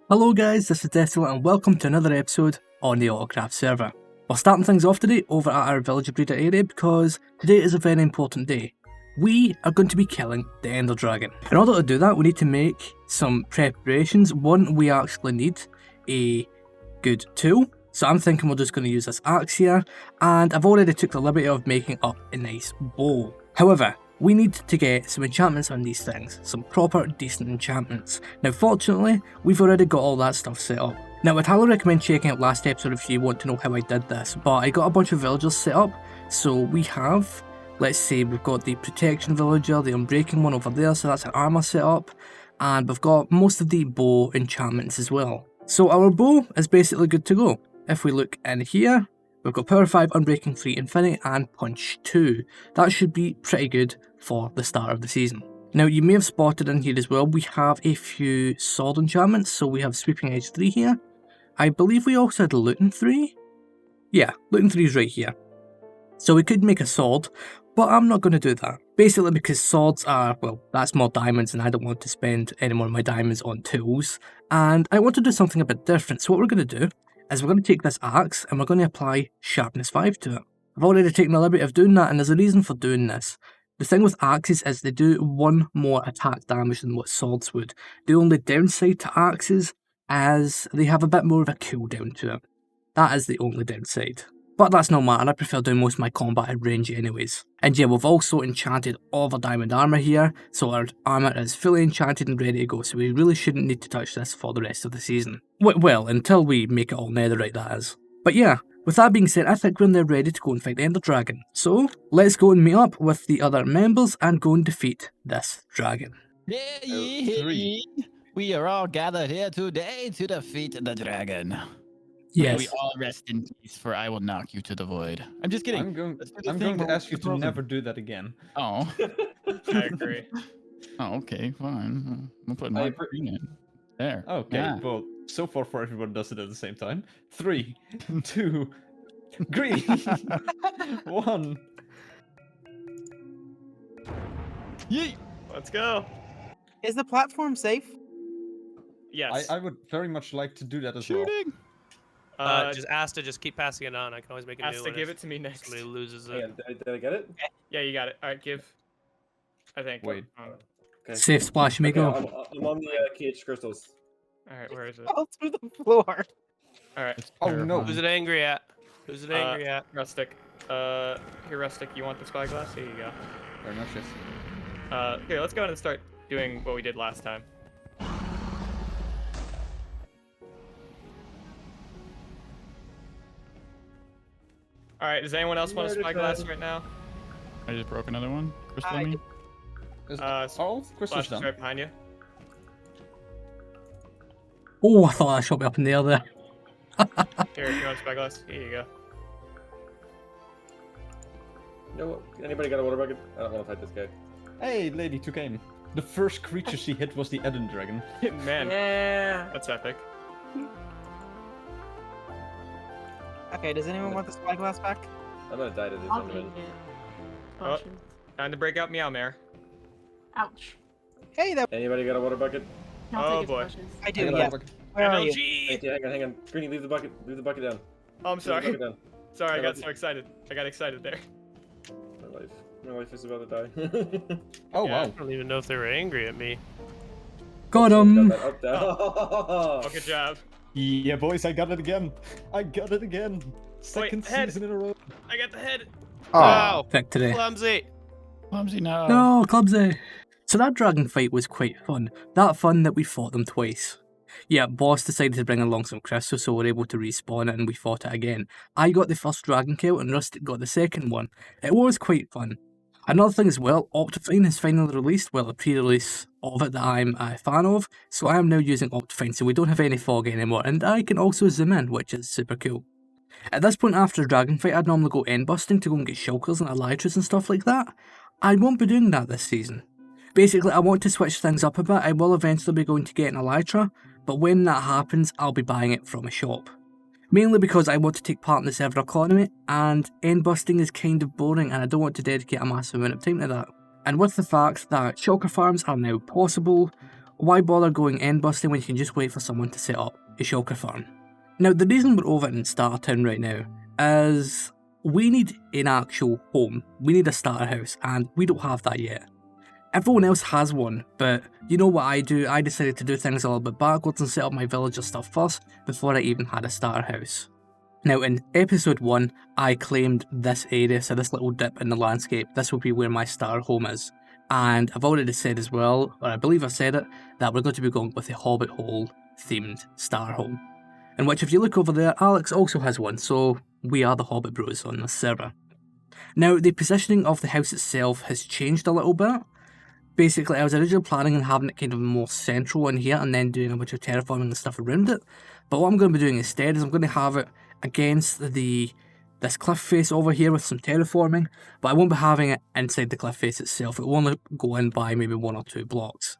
Hello guys, this is Deathdealer and welcome to another episode on the AutoCraft server. We're starting things off today over at our village breeder area because today is a very important day. We are going to be killing the Ender Dragon. In order to do that, we need to make some preparations. One, we actually need a good tool. So I'm thinking we're just going to use this axe here, and I've already took the liberty of making up a nice bow. However, we need to get some enchantments on these things, some proper decent enchantments. Now fortunately, we've already got all that stuff set up. Now I'd highly recommend checking out last episode if you want to know how I did this, but I got a bunch of villagers set up. So we have, let's say we've got the protection villager, the unbreaking one over there, so that's an armor set up, and we've got most of the bow enchantments as well. So our bow is basically good to go. If we look in here, we've got Power 5, Unbreaking 3, Infinity and Punch 2. That should be pretty good for the start of the season. Now you may have spotted in here as well, we have a few sword enchantments. So we have Sweeping Edge 3 here. I believe we also had Looting 3. Yeah, Looting 3 is right here. So we could make a sword, but I'm not going to do that. Basically because swords are, well, that's more diamonds and I don't want to spend any more of my diamonds on tools. And I want to do something a bit different. So what we're going to do is we're going to take this axe and we're going to apply sharpness 5 to it. I've already taken the liberty of doing that, and there's a reason for doing this. The thing with axes is they do one more attack damage than what swords would. The only downside to axes is they have a bit more of a cooldown to it. That is the only downside. But that's no matter, I prefer doing most of my combat at range anyways. And yeah, we've also enchanted all of our diamond armour here, so our armour is fully enchanted and ready to go, so we really shouldn't need to touch this for the rest of the season. Well, until we make it all netherite, that is. But yeah, with that being said, I think we're now ready to go and fight the Ender Dragon. So, let's go and meet up with the other members and go and defeat this dragon. We are all gathered here today to defeat the dragon. Yes. We all rest in peace, for I will knock you to the void. I'm just kidding. I'm going to ask you to never do that again. Oh. I agree. Oh, okay, fine. We'll put my green in. There. Okay, Yeah. well, so far for everyone does it at the same time. 3, 2, green, 1. Yeet. Let's go. Is the platform safe? Yes. I would very much like to do that as well. Shooting. Just ask to just keep passing it on. I can always make a Ask new to one. give if it to me next. Somebody loses Yeah, it. did I get it? Yeah, you got it. All right, give. I think. Wait. Okay. Safe splash, you may Okay, go. I'm on the KH crystals. All right, where is it? Fall through the floor. All right, Oh no. Who's it angry at? Who's it angry at? Rustic. Here, Rustic. You want the spyglass? Here you go. Very much, yes. Here, let's go ahead and start doing what we did last time. All right, does anyone else want a spyglass right now? I just broke another one. Crystal, I mean? All crystals Flash is done. right behind you. Oh, I thought that shot me up in the air there. Here, if you want a spyglass, here you go. You know what? Anybody got a water bucket? I don't want to fight this guy. Hey, Lady Toucan. The first creature she hit was the Eden Dragon. Man, Yeah. that's epic. Okay, does anyone want the spyglass back? I'm gonna die to this. I'll I'm take in. it. Oh. Potions. Time to break out Meowmare. Ouch. Hey, that Anybody got a water bucket? I'll Oh, take his boy. potions. I I do. got a Yeah. water bucket. Where are you? MLG! Hey, hang on. Greenie, leave the bucket. Leave the bucket down. Oh, I'm Leave the sorry. bucket down. Sorry, I I got love so you. excited. I got excited there. My life is about to die. Oh Yeah. I wow. don't even know if they were angry at me. Got Got him! that up there. Oh, good job. Yeah, boys, I got it again. I got it again. Second head. season in a row. I got the head. Wow. Victory. Clumsy. Clumsy, no. No, clumsy. So that dragon fight was quite fun. That fun that we fought them twice. Yeah, boss decided to bring along some crystals so we're able to respawn it and we fought it again. I got the first dragon kill and Rustic got the second one. It was quite fun. Another thing as well, Optifine has finally released, well, a pre-release of it that I'm a fan of, so I am now using Optifine, so we don't have any fog anymore, and I can also zoom in, which is super cool. At this point after a dragon fight, I'd normally go end busting to go and get shulkers and elytras and stuff like that. I won't be doing that this season. Basically, I want to switch things up a bit. I will eventually be going to get an elytra, but when that happens, I'll be buying it from a shop. Mainly because I want to take part in the server economy, and end busting is kind of boring and I don't want to dedicate a massive amount of time to that. And with the fact that shulker farms are now possible, why bother going end busting when you can just wait for someone to set up a shulker farm? Now, the reason we're over in Starter Town right now is we need an actual home. We need a starter house, and we don't have that yet. Everyone else has one, but you know what I do? I decided to do things a little bit backwards and set up my villager stuff first before I even had a starter house. Now, in episode 1, I claimed this area, so this little dip in the landscape, this will be where my starter home is. And I've already said as well, or I believe I've said it, that we're going to be going with the Hobbit Hole themed starter home. In which, if you look over there, Alex also has one, so we are the Hobbit Bros on this server. Now, the positioning of the house itself has changed a little bit. Basically, I was originally planning on having it kind of more central in here and then doing a bunch of terraforming and stuff around it. But what I'm going to be doing instead is I'm going to have it against this cliff face over here with some terraforming, but I won't be having it inside the cliff face itself. It will only go in by maybe 1 or 2 blocks.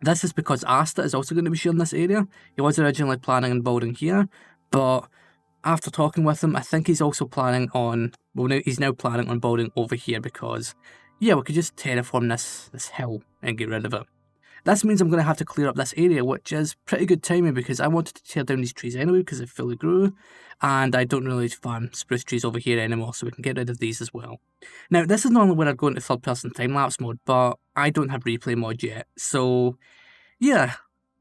This is because Asta is also going to be sharing this area. He was originally planning on building here, but after talking with him, I think he's also planning on, well, he's now planning on building over here because, yeah, we could just terraform this hill and get rid of it. This means I'm going to have to clear up this area, which is pretty good timing because I wanted to tear down these trees anyway because they fully grew, and I don't really farm spruce trees over here anymore, so we can get rid of these as well. Now, this is normally where I'd go into third-person time-lapse mode, but I don't have replay mod yet, so yeah,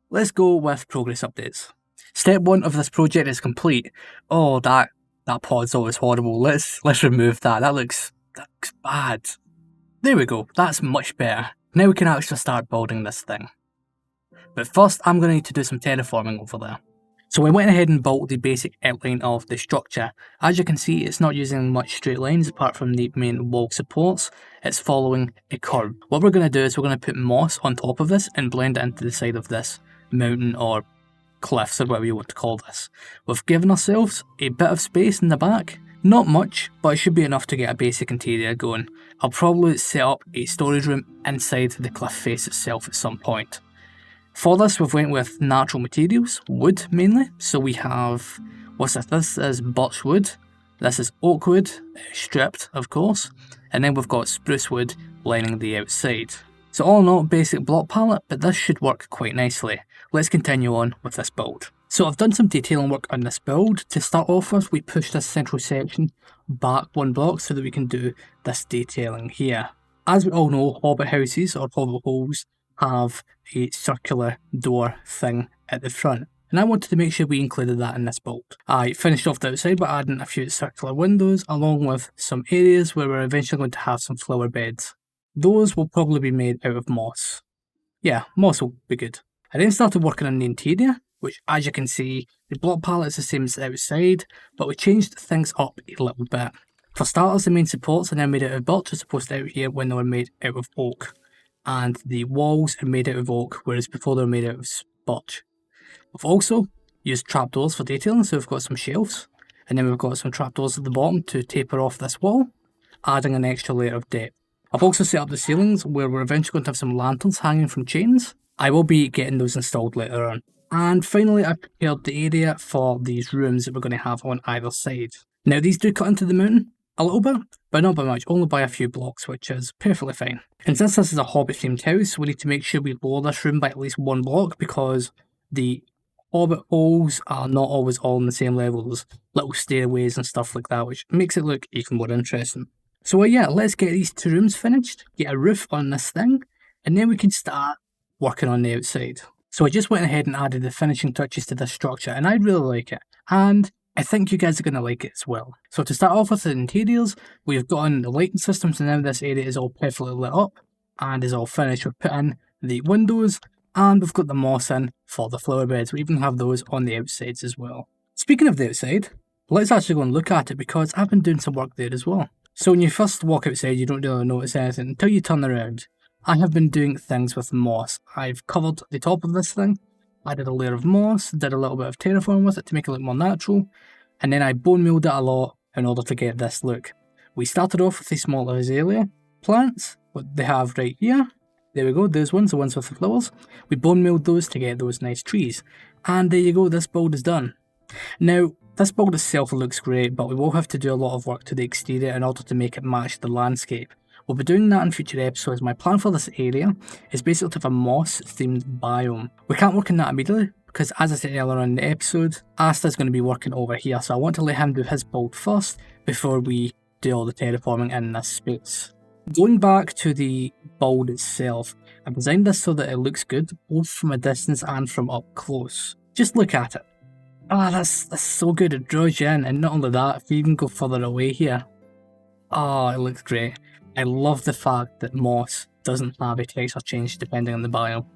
let's go with progress updates. Step 1 of this project is complete. Oh, that pod's always horrible. Let's remove that. That looks bad. There we go. That's much better. Now we can actually start building this thing. But first, I'm going to need to do some terraforming over there. So I went ahead and built the basic outline of the structure. As you can see, it's not using much straight lines apart from the main wall supports. It's following a curve. What we're going to do is we're going to put moss on top of this and blend it into the side of this mountain or cliffs or whatever you want to call this. We've given ourselves a bit of space in the back. Not much, but it should be enough to get a basic interior going. I'll probably set up a storage room inside the cliff face itself at some point. For this, we've went with natural materials, wood mainly. So we have, what's this? This is birch wood. This is oak wood, stripped of course. And then we've got spruce wood lining the outside. So all in all, basic block palette, but this should work quite nicely. Let's continue on with this build. So I've done some detailing work on this build. To start off with, we pushed this central section back 1 block so that we can do this detailing here. As we all know, Hobbit houses or Hobbit holes have a circular door thing at the front. And I wanted to make sure we included that in this build. I finished off the outside by adding a few circular windows along with some areas where we're eventually going to have some flower beds. Those will probably be made out of moss. Yeah, moss will be good. I then started working on the interior, which, as you can see, the block palette is the same as the outside, but we changed things up a little bit. For starters, the main supports are now made out of birch as opposed to out here when they were made out of oak. And the walls are made out of oak, whereas before they were made out of birch. We've also used trapdoors for detailing, so we've got some shelves, and then we've got some trapdoors at the bottom to taper off this wall, adding an extra layer of depth. I've also set up the ceilings where we're eventually going to have some lanterns hanging from chains. I will be getting those installed later on. And finally, I've prepared the area for these rooms that we're going to have on either side. Now, these do cut into the mountain a little bit, but not by much, only by a few blocks, which is perfectly fine. And since this is a Hobbit-themed house, we need to make sure we lower this room by at least 1 block because the Hobbit holes are not always all on the same level. There's little stairways and stuff like that, which makes it look even more interesting. So yeah, let's get these 2 rooms finished, get a roof on this thing, and then we can start working on the outside. So I just went ahead and added the finishing touches to this structure, and I really like it. And I think you guys are going to like it as well. So to start off with the interiors, we've got on the lighting system, so now this area is all perfectly lit up and is all finished. We've put in the windows and we've got the moss in for the flower beds. We even have those on the outsides as well. Speaking of the outside, let's actually go and look at it because I've been doing some work there as well. So when you first walk outside, you don't really notice anything until you turn around. I have been doing things with moss. I've covered the top of this thing, added a layer of moss, did a little bit of terraform with it to make it look more natural, and then I bone mealed it a lot in order to get this look. We started off with the small azalea plants, what they have right here. There we go, those ones, the ones with the flowers. We bone mealed those to get those nice trees. And there you go, this build is done. Now, this build itself looks great, but we will have to do a lot of work to the exterior in order to make it match the landscape. We'll be doing that in future episodes. My plan for this area is basically to have a moss-themed biome. We can't work on that immediately, because as I said earlier in the episode, Asta's going to be working over here, so I want to let him do his build first before we do all the terraforming in this space. Going back to the build itself, I've designed this so that it looks good, both from a distance and from up close. Just look at it. Ah, that's so good, it draws you in, and not only that, if you even go further away here, oh, it looks great. I love the fact that moss doesn't have a texture change depending on the biome.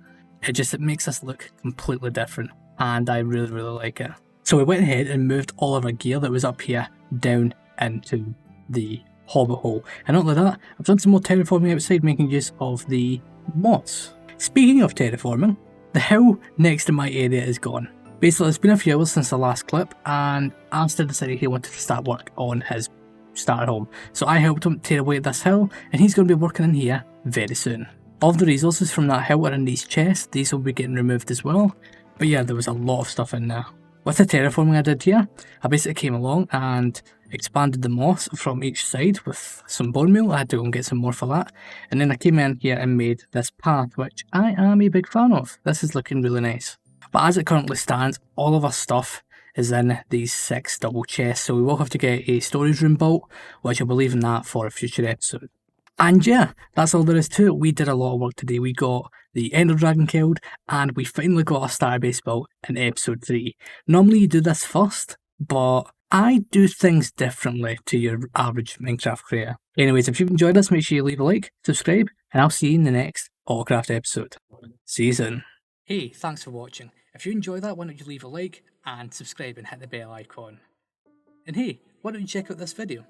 It makes this look completely different, and I really, really like it. So we went ahead and moved all of our gear that was up here down into the Hobbit hole. And not only that, I've done some more terraforming outside, making use of the moss. Speaking of terraforming, the hill next to my area is gone. Basically, it's been a few hours since the last clip, and Asta decided he wanted to start work on his starter home. So I helped him tear away this hill, and he's going to be working in here very soon. All of the resources from that hill are in these chests. These will be getting removed as well. But yeah, there was a lot of stuff in there. With the terraforming I did here, I basically came along and expanded the moss from each side with some bone meal. I had to go and get some more for that. And then I came in here and made this path, which I am a big fan of. This is looking really nice. But as it currently stands, all of our stuff is in these 6 double chests, so we will have to get a storage room built, which I'll be leaving that for a future episode. And yeah, that's all there is to it. We did a lot of work today. We got the Ender Dragon killed, and we finally got our starter base built in episode 3. Normally you do this first, but I do things differently to your average Minecraft creator. Anyways, if you've enjoyed this, make sure you leave a like, subscribe, and I'll see you in the next AutoCraft episode. See you soon. Hey, thanks for watching. If you enjoyed that, why don't you leave a like and subscribe and hit the bell icon. And hey, why don't you check out this video?